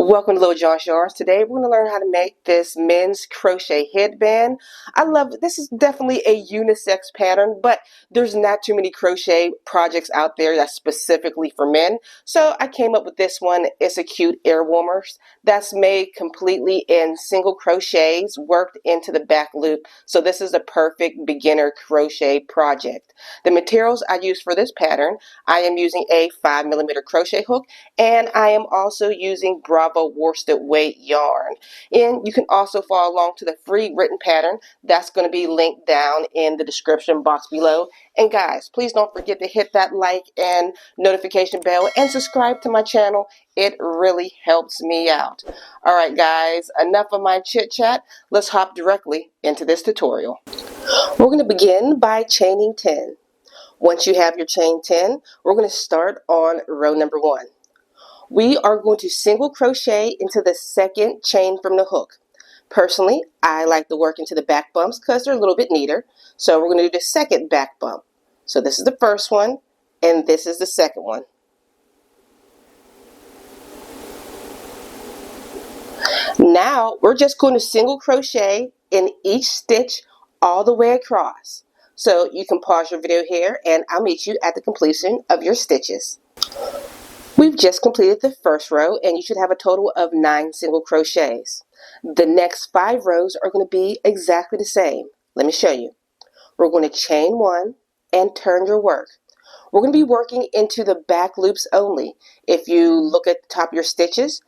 Welcome to Little John's Yards. Today we're going to learn how to make this men's crochet headband. I love it. This is definitely a unisex pattern, but there's not too many crochet projects out there that's specifically for men. So I came up with this one. It's a cute air warmer that's made completely in single crochets worked into the back loop. So this is a perfect beginner crochet project. The materials I use for this pattern, I am using a 5mm crochet hook, and I am also using Bravo worsted weight yarn. And you can also follow along to the free written pattern that's going to be linked down in the description box below. And guys, please don't forget to hit that like and notification bell and subscribe to my channel. It really helps me out. Alright guys, enough of my chit chat. Let's hop directly into this tutorial. We're going to begin by chaining 10. Once you have your chain 10, we're going to start on row number 1. We are going to single crochet into the second chain from the hook. Personally, I like to work into the back bumps because they're a little bit neater. So we're going to do the second back bump. So this is the first one, and this is the second one. Now we're just going to single crochet in each stitch all the way across. So you can pause your video here and I'll meet you at the completion of your stitches. We've just completed the first row and you should have a total of 9 single crochets. The next 5 rows are going to be exactly the same. Let me show you. We're going to chain 1 and turn your work. We're going to be working into the back loops only. If you look at the top of your stitches,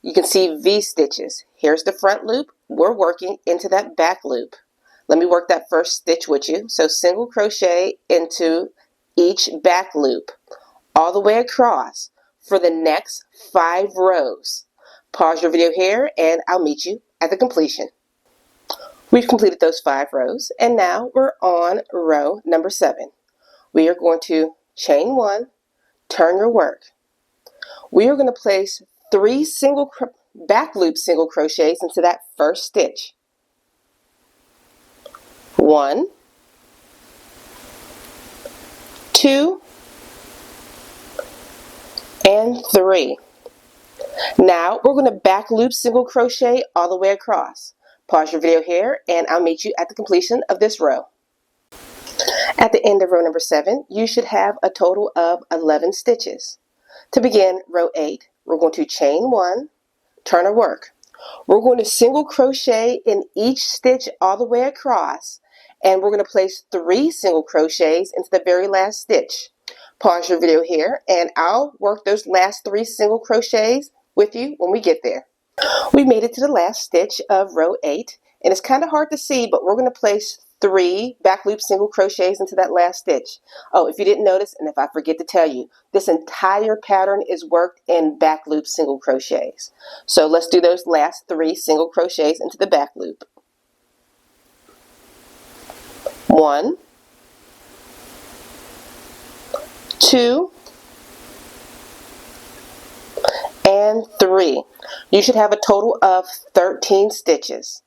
you can see V stitches. Here's the front loop. We're working into that back loop. Let me work that first stitch with you. So single crochet into each back loop all the way across for the next 5 rows. Pause your video here and I'll meet you at the completion. We've completed those 5 rows and now we're on row number 7. We are going to chain 1, turn your work. We are going to place 3 back loop single crochets into that first stitch. 1, 2, and 3. Now we're going to back loop single crochet all the way across. Pause your video here and I'll meet you at the completion of this row. At the end of row number 7, you should have a total of 11 stitches. To begin row 8, we're going to chain 1, turn our work. We're going to single crochet in each stitch all the way across, and we're going to place 3 single crochets into the very last stitch. Pause your video here and I'll work those last 3 single crochets with you when we get there. We made it to the last stitch of row 8 and it's kind of hard to see, but we're going to place 3 back loop single crochets into that last stitch. Oh, if you didn't notice and if I forget to tell you, this entire pattern is worked in back loop single crochets. So let's do those last 3 single crochets into the back loop. 1, 2, and 3. You should have a total of 13 stitches.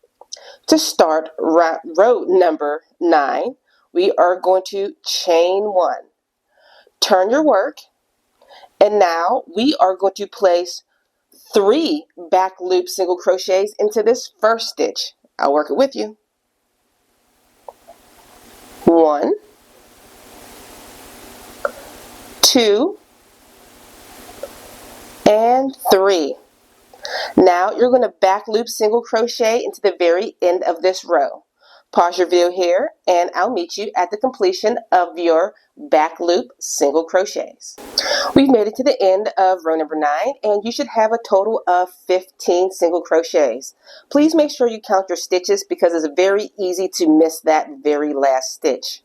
To start row number 9, we are going to chain 1. Turn your work, and now we are going to place 3 back loop single crochets into this first stitch. I'll work it with you. 1, 2, and 3. Now you're going to back loop single crochet into the very end of this row. Pause your video here and I'll meet you at the completion of your back loop single crochets. We've made it to the end of row number 9 and you should have a total of 15 single crochets. Please make sure you count your stitches because it's very easy to miss that very last stitch.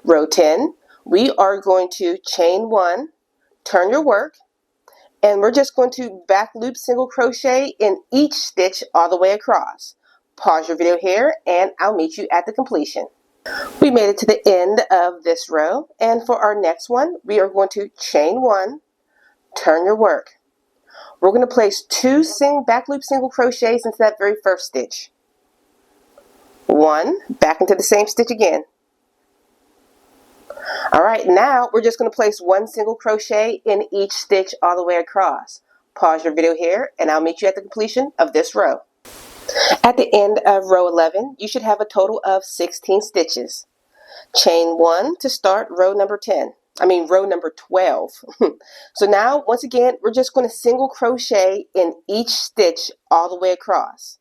Row 10, we are going to chain 1, turn your work, and we're just going to back loop single crochet in each stitch all the way across. Pause your video here and I'll meet you at the completion. We made it to the end of this row and for our next one we are going to chain 1, turn your work. We're going to place 2 back loop single crochets into that very first stitch. 1, back into the same stitch again. Alright, now we're just going to place 1 single crochet in each stitch all the way across. Pause your video here and I'll meet you at the completion of this row. At the end of row 11, you should have a total of 16 stitches. Chain 1 to start row number 12. So now, once again, we're just going to single crochet in each stitch all the way across.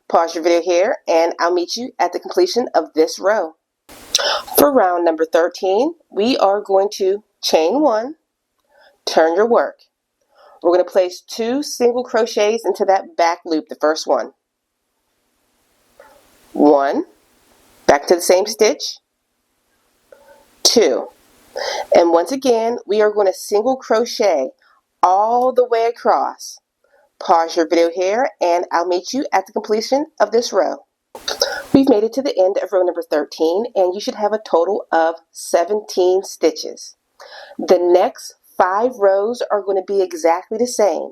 Pause your video here and I'll meet you at the completion of this row. For round number 13, we are going to chain 1, turn your work. We're going to place 2 single crochets into that back loop, the first one. 1, back to the same stitch, 2. And once again, we are going to single crochet all the way across. Pause your video here and I'll meet you at the completion of this row. We've made it to the end of row number 13 and you should have a total of 17 stitches. The next 5 rows are going to be exactly the same.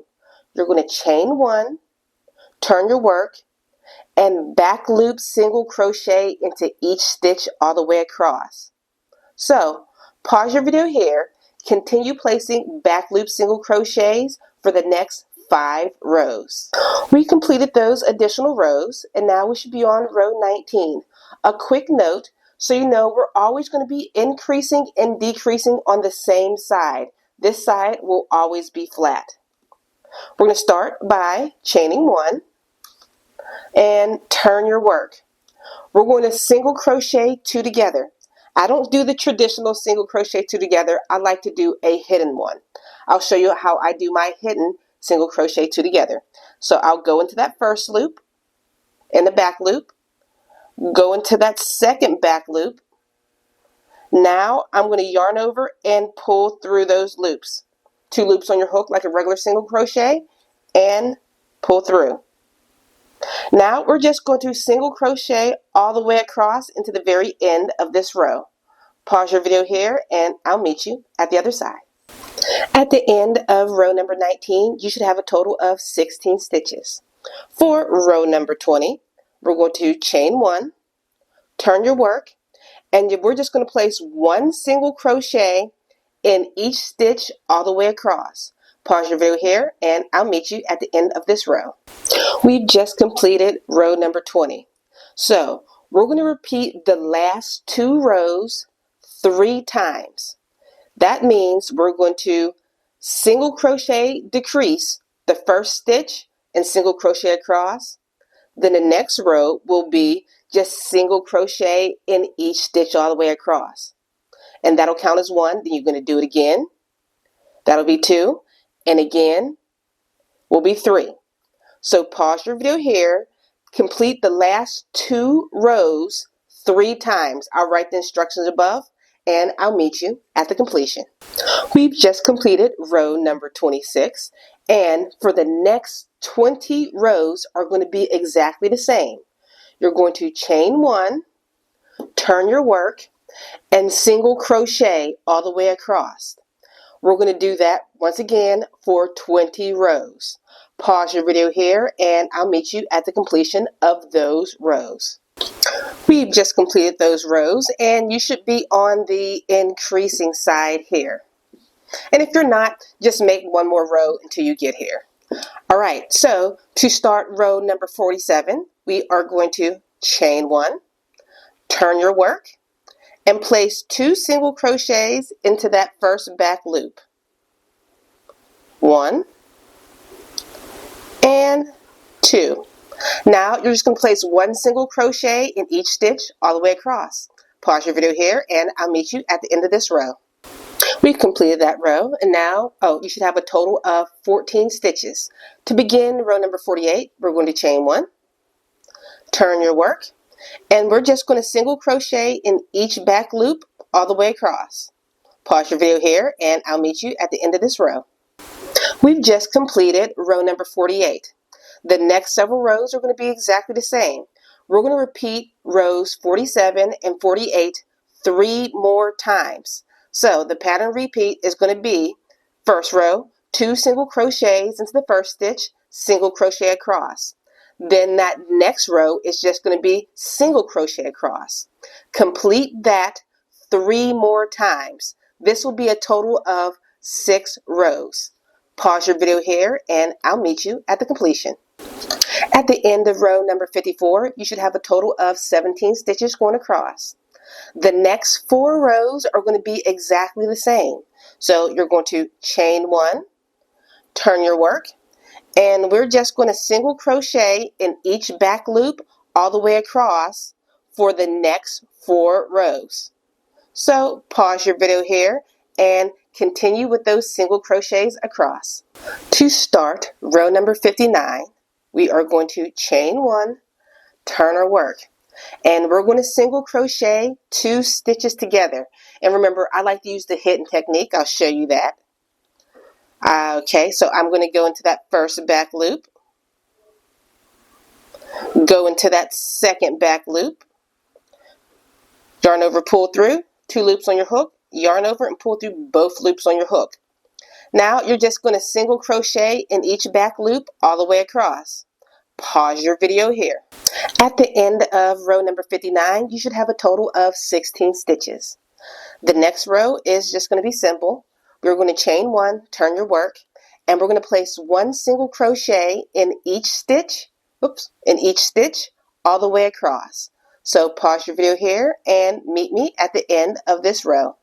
You're going to chain 1, turn your work, and back loop single crochet into each stitch all the way across. So, pause your video here, continue placing back loop single crochets for the next 5 rows. We completed those additional rows and now we should be on row 19. A quick note, so you know we're always going to be increasing and decreasing on the same side. This side will always be flat. We're going to start by chaining 1 and turn your work. We're going to single crochet 2 together. I don't do the traditional single crochet 2 together. I like to do a hidden one. I'll show you how I do my hidden single crochet 2 together. So I'll go into that first loop in the back loop, go into that second back loop. Now I'm going to yarn over and pull through those loops. 2 loops on your hook like a regular single crochet and pull through. Now we're just going to single crochet all the way across into the very end of this row. Pause your video here and I'll meet you at the other side. At the end of row number 19, you should have a total of 16 stitches. For row number 20, we're going to chain 1, turn your work, and we're just going to place 1 single crochet in each stitch all the way across. Pause your video here and I'll meet you at the end of this row. We've just completed row number 20. So we're going to repeat the last 2 rows 3 times. That means we're going to single crochet decrease the first stitch and single crochet across. Then the next row will be just single crochet in each stitch all the way across. And that'll count as 1. Then you're going to do it again. That'll be 2. And again will be 3. So pause your video here. Complete the last 2 rows 3 times. I'll write the instructions above and I'll meet you at the completion. We've just completed row number 26 and for the next 20 rows are going to be exactly the same. You're going to chain 1, turn your work, and single crochet all the way across. We're going to do that once again for 20 rows. Pause your video here and I'll meet you at the completion of those rows. We've just completed those rows and you should be on the increasing side here. And if you're not, just make 1 more row until you get here. Alright, so to start row number 47, we are going to chain 1, turn your work, and place 2 single crochets into that first back loop. 1 and 2. Now you're just going to place 1 single crochet in each stitch all the way across. Pause your video here and I'll meet you at the end of this row. We've completed that row and now, you should have a total of 14 stitches. To begin row number 48, we're going to chain 1, turn your work, and we're just going to single crochet in each back loop all the way across. Pause your video here and I'll meet you at the end of this row. We've just completed row number 48. The next several rows are going to be exactly the same. We're going to repeat rows 47 and 48 3 more times. So the pattern repeat is going to be first row, 2 single crochets into the first stitch, single crochet across. Then that next row is just going to be single crochet across. Complete that 3 more times. This will be a total of 6 rows. Pause your video here and I'll meet you at the completion. At the end of row number 54, you should have a total of 17 stitches going across. The next 4 rows are going to be exactly the same. So you're going to chain 1, turn your work, and we're just going to single crochet in each back loop all the way across for the next 4 rows. So pause your video here and continue with those single crochets across. To start row number 59, we are going to chain 1, turn our work, and we're going to single crochet 2 stitches together. And remember, I like to use the hidden technique. I'll show you that. Okay, so I'm going to go into that first back loop, go into that second back loop, yarn over, pull through, 2 loops on your hook, yarn over and pull through both loops on your hook. Now you're just going to single crochet in each back loop all the way across. Pause your video here. At the end of row number 59, you should have a total of 16 stitches. The next row is just going to be simple. We're going to chain 1, turn your work, and we're going to place 1 single crochet in each stitch, all the way across. So pause your video here and meet me at the end of this row.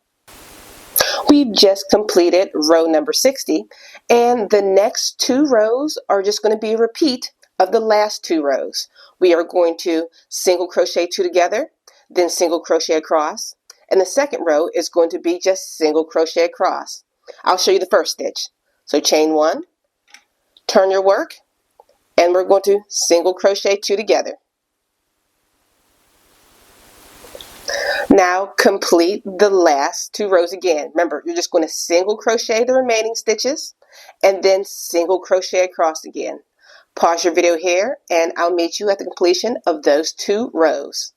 We've just completed row number 60, and the next 2 rows are just going to be a repeat of the last 2 rows. We are going to single crochet 2 together, then single crochet across, and the second row is going to be just single crochet across. I'll show you the first stitch. So chain 1, turn your work, and we're going to single crochet 2 together. Now complete the last 2 rows again. Remember, you're just going to single crochet the remaining stitches and then single crochet across again. Pause your video here and I'll meet you at the completion of those 2 rows.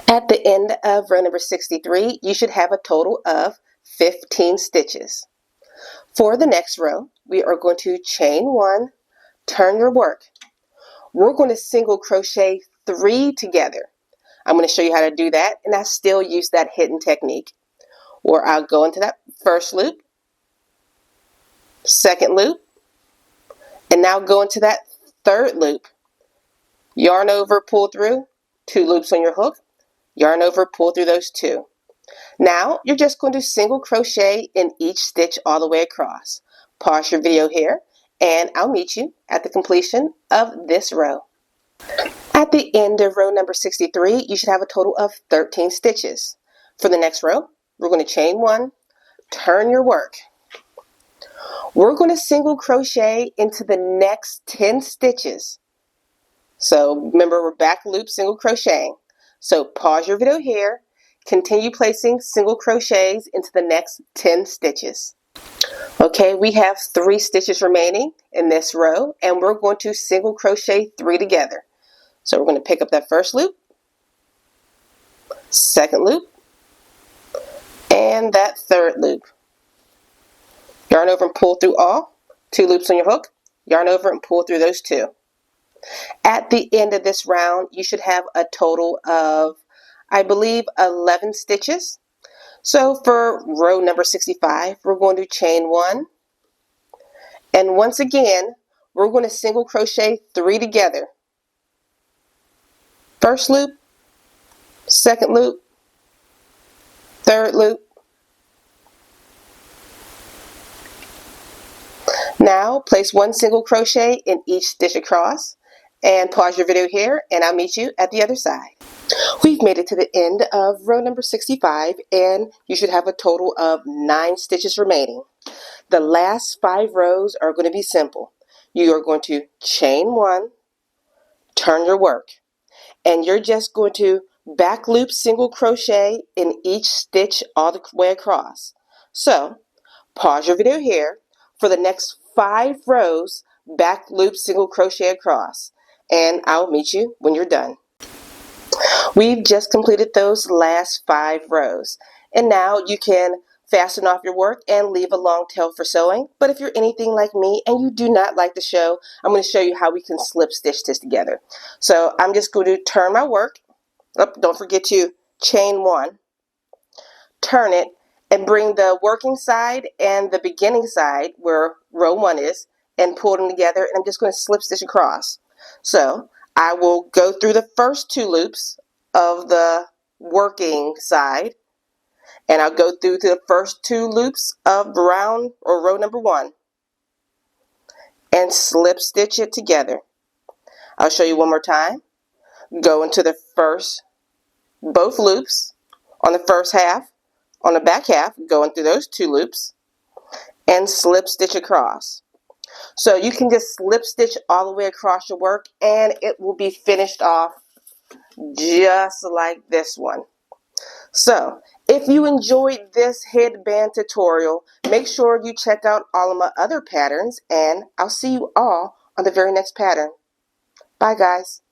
At the end of row number 63, you should have a total of 15 stitches. For the next row, we are going to chain 1, turn your work. We're going to single crochet 3 together. I'm going to show you how to do that, and I still use that hidden technique. Or I'll go into that first loop, second loop, and now go into that third loop. Yarn over, pull through, 2 loops on your hook, yarn over, pull through those 2. Now you're just going to single crochet in each stitch all the way across. Pause your video here and I'll meet you at the completion of this row. At the end of row number 63, you should have a total of 13 stitches. For the next row, we're going to chain 1, turn your work. We're going to single crochet into the next 10 stitches. So remember, we're back loop single crocheting. So pause your video here. Continue placing single crochets into the next 10 stitches. Okay, we have 3 stitches remaining in this row, and we're going to single crochet 3 together. So we're going to pick up that first loop, second loop, and that third loop. Yarn over and pull through all, 2 loops on your hook, yarn over and pull through those 2. At the end of this round, you should have a total of, I believe, 11 stitches. So for row number 65, we're going to chain 1, and once again, we're going to single crochet 3 together. First loop, second loop, third loop. Now place 1 single crochet in each stitch across and pause your video here and I'll meet you at the other side. We've made it to the end of row number 65 and you should have a total of 9 stitches remaining. The last 5 rows are going to be simple. You are going to chain 1, turn your work, and you're just going to back loop single crochet in each stitch all the way across. So pause your video here. For the next 5 rows, back loop single crochet across, and I'll meet you when you're done. We've just completed those last 5 rows, and now you can fasten off your work and leave a long tail for sewing. But if you're anything like me and you do not like to sew, I'm going to show you how we can slip stitch this together. So I'm just going to turn my work. Oh, don't forget to chain 1, turn it, and bring the working side and the beginning side where row 1 is and pull them together, and I'm just going to slip stitch across. So I will go through the first 2 loops of the working side, and I'll go through to the first 2 loops of round or row number 1 and slip stitch it together. I'll show you one more time. Go into the first, both loops on the first half, on the back half, going through those 2 loops and slip stitch across. So you can just slip stitch all the way across your work and it will be finished off just like this one. So if you enjoyed this headband tutorial, make sure you check out all of my other patterns, and I'll see you all on the very next pattern. Bye guys.